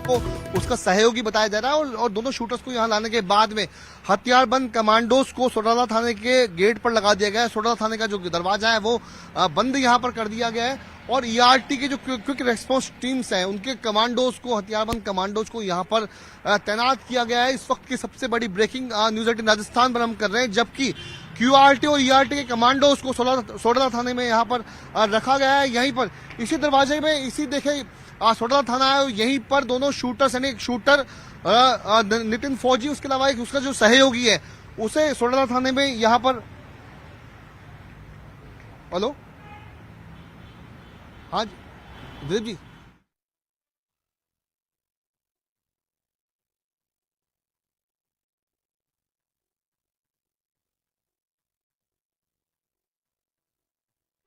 को उसका सहयोगी बताया जा रहा है। और दोनों शूटर्स को यहाँ लाने के बाद में हथियारबंद कमांडोज को सोडाला थाने के गेट पर लगा दिया गया है। सोडाला थाने का जो दरवाजा है वो बंद यहाँ पर कर दिया गया है और ईआरटी के जो क्विक रेस्पॉन्स टीम्स हैं उनके कमांडोज को, हथियारबंद कमांडोज को यहाँ पर तैनात किया गया है। इस वक्त की सबसे बड़ी ब्रेकिंग न्यूज 18 राजस्थान पर हम कर रहे हैं, जबकि क्यूआरटी और ईआरटी के कमांडोज को सोडाला थाने में यहाँ पर रखा गया है। यहीं पर इसी दरवाजे में, इसी देखे सोडाला थाना है, यहीं पर दोनों शूटर्स यानी एक शूटर नितिन फौजी, उसके अलावा एक उसका जो सहयोगी है उसे सोडाला थाने में यहाँ पर। हेलो, हाँ दिलीप जी।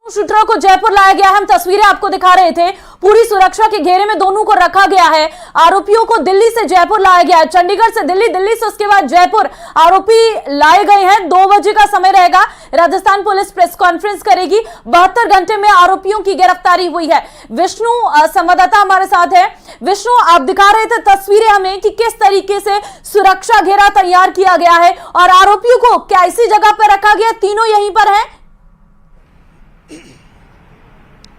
शूटरों को जयपुर लाया गया है। हम तस्वीरें आपको दिखा रहे थे, पूरी सुरक्षा के घेरे में दोनों को रखा गया है। आरोपियों को दिल्ली से जयपुर लाया गया है, चंडीगढ़ से दिल्ली, दिल्ली से उसके बाद जयपुर आरोपी लाए गए हैं। 2 बजे का समय रहेगा, राजस्थान पुलिस प्रेस कॉन्फ्रेंस करेगी। 72 घंटे में आरोपियों की गिरफ्तारी हुई है। विष्णु संवाददाता हमारे साथ है। विष्णु, आप दिखा रहे थे तस्वीरें हमें कि किस तरीके से सुरक्षा घेरा तैयार किया गया है और आरोपियों को क्या इसी जगह पर रखा गया, तीनों यहीं पर है?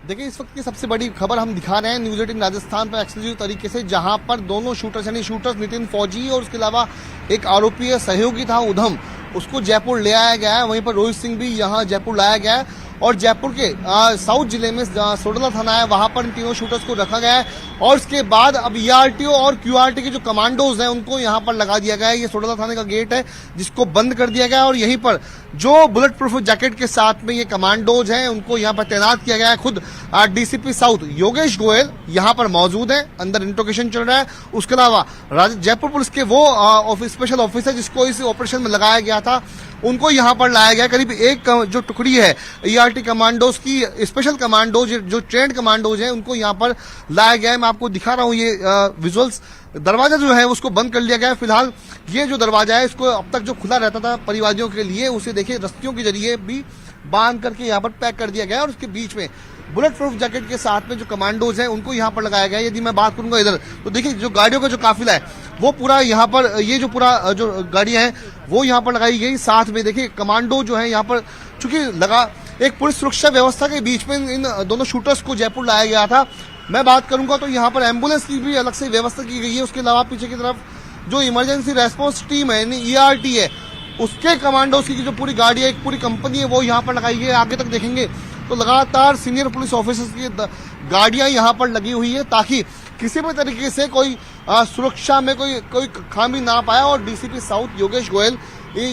देखिए, इस वक्त की सबसे बड़ी खबर हम दिखा रहे हैं न्यूज 18 राजस्थान पर एक्सक्लूसिव तरीके से, जहां पर दोनों शूटर्स यानी शूटर्स नितिन फौजी और उसके अलावा एक आरोपी सहयोगी था उधम, उसको जयपुर ले आया गया है। वहीं पर रोहित सिंह भी यहां जयपुर लाया गया है और जयपुर के साउथ जिले में सोडाला थाना है, वहां पर इन तीनों शूटर्स को रखा गया है। और उसके बाद अब ईआरटी और क्यूआरटी के जो कमांडोज हैं उनको यहां पर लगा दिया गया है। ये सोडाला थाने का गेट है जिसको बंद कर दिया गया है और यहीं पर जो बुलेट प्रूफ जैकेट के साथ में ये कमांडोज हैं उनको यहां पर तैनात किया गया है। खुद डीसीपी साउथ योगेश गोयल यहां पर मौजूद है, अंदर इंट्रोगेशन चल रहा है। उसके अलावा जयपुर पुलिस के वो स्पेशल ऑफिसर जिसको इस ऑपरेशन में लगाया गया था उनको यहां पर लाया गया। करीब एक जो टुकड़ी है ईआरटी कमांडोज की, स्पेशल कमांडोज जो ट्रेंड कमांडोज हैं उनको यहां पर लाया गया है। मैं आपको दिखा रहा हूं ये विजुअल्स। दरवाजा जो है उसको बंद कर लिया गया है। फिलहाल ये जो दरवाजा है इसको अब तक जो खुला रहता था परिवादियों के लिए, उसे देखिए रस्सियों के जरिए भी बांध करके यहाँ पर पैक कर दिया गया है और उसके बीच में बुलेट प्रूफ जैकेट के साथ में जो कमांडोज हैं उनको यहाँ पर लगाया गया है। यदि मैं बात करूंगा इधर तो देखिए जो गाड़ियों का जो काफिला है वो पूरा यहाँ पर, ये जो पूरा जो गाड़ियां हैं वो यहाँ पर लगाई गई। साथ में देखिए कमांडो जो है यहाँ पर, चूंकि लगा एक पुलिस सुरक्षा व्यवस्था के बीच में इन दोनों शूटर्स को जयपुर लाया गया था। मैं बात करूंगा तो यहाँ पर एम्बुलेंस की भी अलग से व्यवस्था की गई है। उसके अलावा पीछे की तरफ जो इमरजेंसी रेस्पॉन्स टीम है यानी ईआरटी है उसके कमांडोज की जो पूरी गाड़ी है, एक पूरी कंपनी है, वो यहाँ पर लगाई गई है। आगे तक देखेंगे तो लगातार सीनियर पुलिस ऑफिसर्स की गाड़ियां यहाँ पर लगी हुई है ताकि किसी भी तरीके से कोई सुरक्षा में कोई खामी ना पाए। और डीसीपी साउथ योगेश गोयल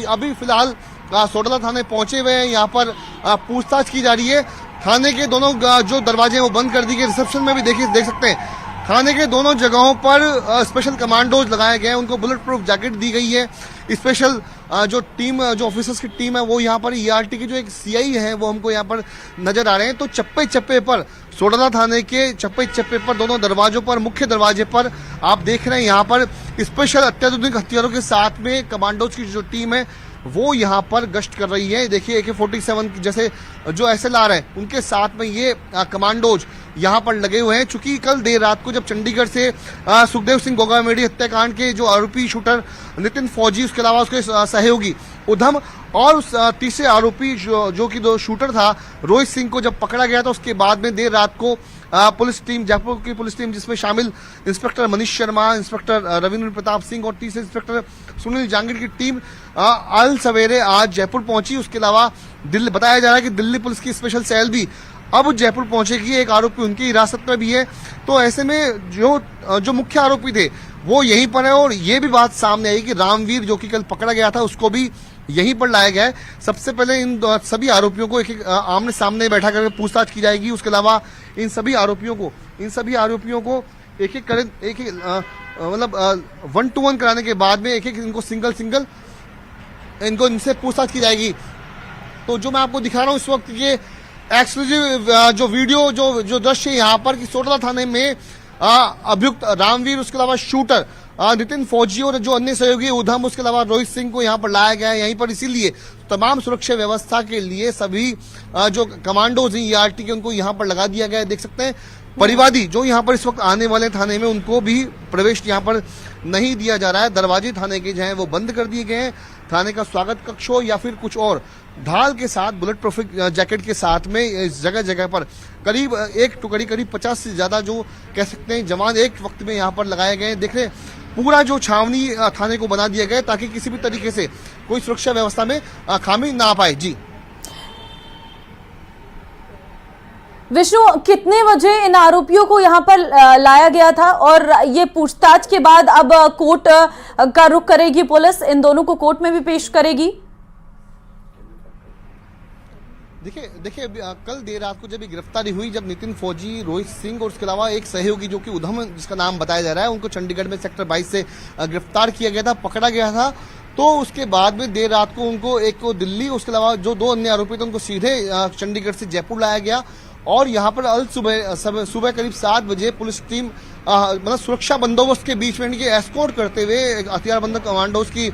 अभी फिलहाल सोडाला थाने पहुंचे हुए हैं। यहाँ पर पूछताछ की जा रही है। थाने के दोनों जो दरवाजे हैं वो बंद कर दिए गए। रिसेप्शन में भी देख सकते हैं थाने के दोनों जगहों पर स्पेशल कमांडोज लगाए गए हैं, उनको बुलेट प्रूफ जैकेट दी गई है। स्पेशल जो टीम, जो ऑफिसर्स की टीम है वो यहाँ पर, ईआरटी की जो एक सीआई है वो हमको यहाँ पर नजर आ रहे हैं। तो चप्पे चप्पे पर, सोडाला थाने के चप्पे चप्पे पर, दोनों दरवाजों पर, मुख्य दरवाजे पर आप देख रहे हैं यहाँ पर स्पेशल अत्याधुनिक हथियारों के साथ में कमांडोज की जो टीम है वो यहाँ पर गश्त कर रही है। देखिए AK-47 जैसे जो SLR है उनके साथ में ये कमांडोज यहाँ पर लगे हुए हैं। चूंकि कल देर रात को जब चंडीगढ़ से सुखदेव सिंह गोगामेडी हत्याकांड के जो आरोपी शूटर नितिन फौजी, उसके अलावा उसके सहयोगी उधम और उस तीसरे आरोपी जो कि 2 शूटर था रोहित सिंह को जब पकड़ा गया था, उसके बाद में देर रात को पुलिस टीम, जयपुर की पुलिस टीम जिसमें शामिल इंस्पेक्टर मनीष शर्मा, इंस्पेक्टर रविंद्र प्रताप सिंह और तीसरे इंस्पेक्टर सुनील जांगीर की टीम अल सवेरे आज जयपुर पहुंची। उसके अलावा दिल्ली, बताया जा रहा है कि दिल्ली पुलिस की स्पेशल सेल भी अब जयपुर पहुंचेगी। एक आरोपी उनकी हिरासत में भी है। तो ऐसे में जो मुख्य आरोपी थे वो यहीं पर है और ये भी बात सामने आई कि रामवीर जो कि कल पकड़ा गया था उसको भी यहीं पर लाया गया है। सबसे पहले इन सभी आरोपियों को एक आमने सामने बैठा करके पूछताछ की जाएगी। उसके अलावा इन सभी आरोपियों को एक मतलब 1-to-1 कराने के बाद में एक इनको सिंगल इनसे पूछताछ की जाएगी। तो जो मैं आपको दिखा रहा हूँ इस वक्त ये एक्सक्लूसिव जो वीडियो जो दृश्य यहाँ पर कि सोडाला थाने में अभियुक्त रामवीर, उसके अलावा शूटर नितिन फौजी और जो अन्य सहयोगी उधम, उसके अलावा रोहित सिंह को यहाँ पर लाया गया है। यहीं पर इसीलिए तमाम सुरक्षा व्यवस्था के लिए सभी जो कमांडोज हैं ईआरटी के उनको यहाँ पर लगा दिया गया है। देख सकते हैं परिवादी जो यहाँ पर इस वक्त आने वाले थाने में, उनको भी प्रवेश यहाँ पर नहीं दिया जा रहा है। दरवाजे थाने के जो हैं वो बंद कर दिए गए हैं। थाने का स्वागत कक्ष हो या फिर कुछ और, ढाल के साथ, बुलेट प्रूफ जैकेट के साथ में इस जगह जगह पर करीब एक टुकड़ी, करीब 50 से ज्यादा जो कह सकते हैं जवान एक वक्त में यहाँ पर लगाए गए हैं। देख रहे हैं पूरा जो छावनी थाने को बना दिया गया ताकि किसी भी तरीके से कोई सुरक्षा व्यवस्था में खामी ना पाए। जी विष्णु, कितने बजे इन आरोपियों को यहां पर लाया गया था और ये पूछताछ के बाद अब कोर्ट का रुख करेगी पुलिस, इन दोनों को कोर्ट में भी पेश करेगी? देखिए कल देर रात को जब गिरफ्तारी हुई, जब नितिन फौजी, रोहित सिंह और उसके अलावा एक सहयोगी जो कि उधम जिसका नाम बताया जा रहा है, उनको चंडीगढ़ में सेक्टर 22 से गिरफ्तार किया गया था, पकड़ा गया था। तो उसके बाद में देर रात को उनको, एक को दिल्ली, उसके अलावा जो 2 अन्य आरोपी थे उनको सीधे चंडीगढ़ से जयपुर लाया गया और यहाँ पर अल सुबह करीब 7 बजे पुलिस टीम मतलब सुरक्षा बंदोबस्त के बीच में इनकी एस्कॉर्ट करते हुए हथियारबंद कमांडोज की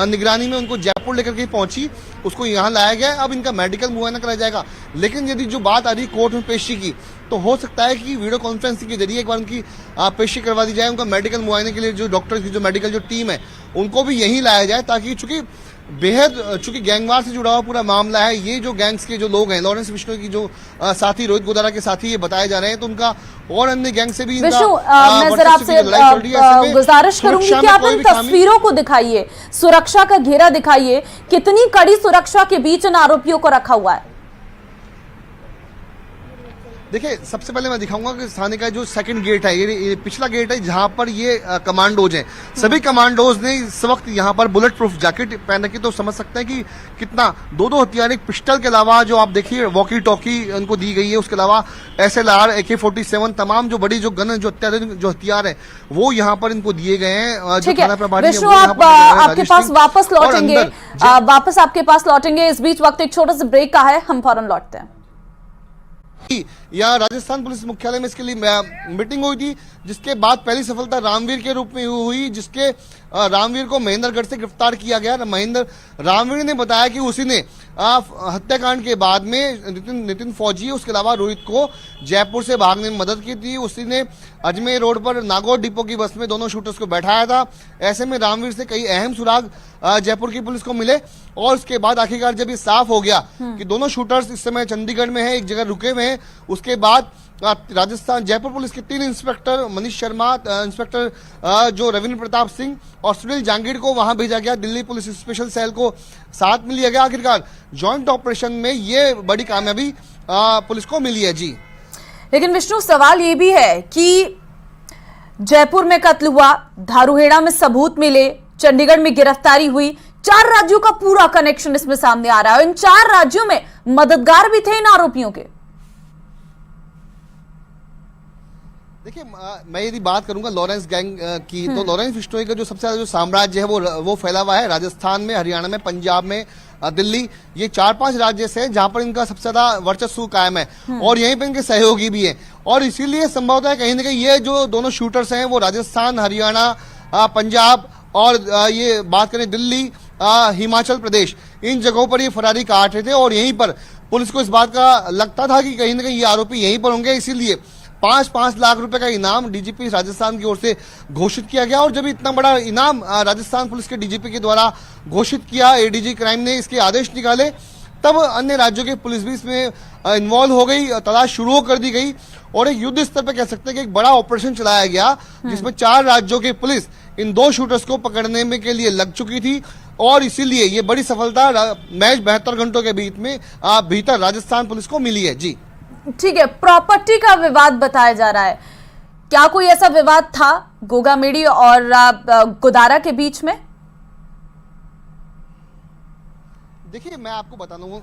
निगरानी में उनको जयपुर लेकर के पहुंची, उसको यहाँ लाया गया। अब इनका मेडिकल मुआयना कराया जाएगा। लेकिन यदि जो बात आ रही कोर्ट में पेशी की, तो हो सकता है कि वीडियो कॉन्फ्रेंसिंग के जरिए एक बार उनकी पेशी करवा दी जाए। उनका मेडिकल मुआयने के लिए जो डॉक्टर की जो मेडिकल जो टीम है उनको भी यहीं लाया जाए, ताकि चूंकि गैंगवार से जुड़ा हुआ पूरा मामला है, ये जो गैंग्स के जो लोग हैं, लॉरेंस बिश्नोई की जो साथी, रोहित गोदारा के साथी ये बताए जा रहे हैं, तो उनका और अन्य गैंग से भी विष्णु, मैं जरा आपसे गुजारिश करूंगी कि आप इन तस्वीरों को दिखाइए, सुरक्षा का घेरा दिखाइए, कितनी कड़ी सुरक्षा के बीच इन आरोपियों को रखा हुआ है? देखिए सबसे पहले मैं दिखाऊंगा कि थाने का जो सेकंड गेट है, ये पिछला गेट है जहां पर ये कमांडोज हैं। सभी कमांडोज ने इस वक्त यहां पर बुलेट प्रूफ जैकेट पहन रखी, तो समझ सकते हैं कि कितना 2 हथियार, एक पिस्टल के अलावा जो आप देखिए वॉकी टॉकी उनको दी गई है, उसके अलावा SLR, AK-47, तमाम जो बड़ी जो गन, जो हथियार है वो यहाँ पर इनको दिए गए हैं। ठीक है विष्णु, आप आपके पास वापस लौटेंगे, वापस आपके पास लौटेंगे। इस बीच वक्त एक छोटा सा ब्रेक का है, हम फौरन लौटते हैं। यहाँ राजस्थान पुलिस मुख्यालय में इसके लिए मीटिंग हुई थी, जिसके बाद पहली सफलता रामवीर के रूप में हुई, जिसके रामवीर को महेंद्रगढ़ से गिरफ्तार किया गया। रामवीर ने बताया कि उसी ने हत्याकांड के बाद में नितिन फौजी, उसके अलावा रोहित को जयपुर से भागने में मदद की थी। उसी ने अजमेर रोड पर नागौर डिपो की बस में दोनों शूटर्स को बैठाया था। ऐसे में रामवीर से कई अहम सुराग जयपुर की पुलिस को मिले और उसके बाद आखिरकार जब ये साफ हो गया कि दोनों शूटर्स इस समय चंडीगढ़ में हैं, एक जगह रुके हुए हैं, उसके बाद राजस्थान जयपुर पुलिस के 3 इंस्पेक्टर, मनीष शर्मा, इंस्पेक्टर जो रविंद्र प्रताप सिंह और सुनील जांगीर को वहां भेजा गया। दिल्ली पुलिस स्पेशल सेल को साथ में लिया गया। आखिरकार ज्वाइंट ऑपरेशन में ये बड़ी कामयाबी पुलिस को मिली है। जी लेकिन विष्णु, सवाल ये भी है कि जयपुर में कत्ल हुआ, धारूहेड़ा में सबूत मिले, चंडीगढ़ में गिरफ्तारी हुई, 4 राज्यों का पूरा कनेक्शन इसमें सामने आ रहा है। इन 4 राज्यों में मददगार भी थे इन आरोपियों के। देखिए मैं यदि बात करूंगा लॉरेंस गैंग की, तो लॉरेंस बिश्नोई का जो सबसे ज्यादा जो साम्राज्य है वो फैला हुआ है राजस्थान में, हरियाणा में, पंजाब में, दिल्ली, ये 4-5 राज्य से जहां पर इनका सबसे ज्यादा वर्चस्व कायम है और यहीं पे इनके सहयोगी भी हैं। और इसीलिए संभवतः कहीं ना कहीं ये जो दोनों शूटर्स हैं वो राजस्थान, हरियाणा, पंजाब और ये बात करें दिल्ली, हिमाचल प्रदेश, इन जगहों पर ये फरारी काट रहे थे और यहीं पर पुलिस को इस बात का लगता था कि कहीं ना कहीं ये आरोपी यहीं पर होंगे। इसीलिए 5-5 लाख रुपए का इनाम डीजीपी राजस्थान की ओर से घोषित किया गया। और जब इतना बड़ा इनाम राजस्थान पुलिस के डीजीपी के द्वारा घोषित किया, एडीजी क्राइम ने इसके आदेश निकाले, तब अन्य राज्यों की पुलिस भी इसमें इन्वॉल्व हो गई, तलाश शुरू कर दी गई और एक युद्ध स्तर पर कह सकते हैं कि एक बड़ा ऑपरेशन चलाया गया, जिसमें 4 राज्यों की पुलिस इन 2 शूटर्स को पकड़ने में के लिए लग चुकी थी। और इसीलिए ये बड़ी सफलता महज 72 घंटों के भीतर राजस्थान पुलिस को मिली है। जी ठीक है, प्रॉपर्टी का विवाद बताया जा रहा है, क्या कोई ऐसा विवाद था गोगामेडी और गोदारा के बीच में? देखिए मैं आपको बता दूं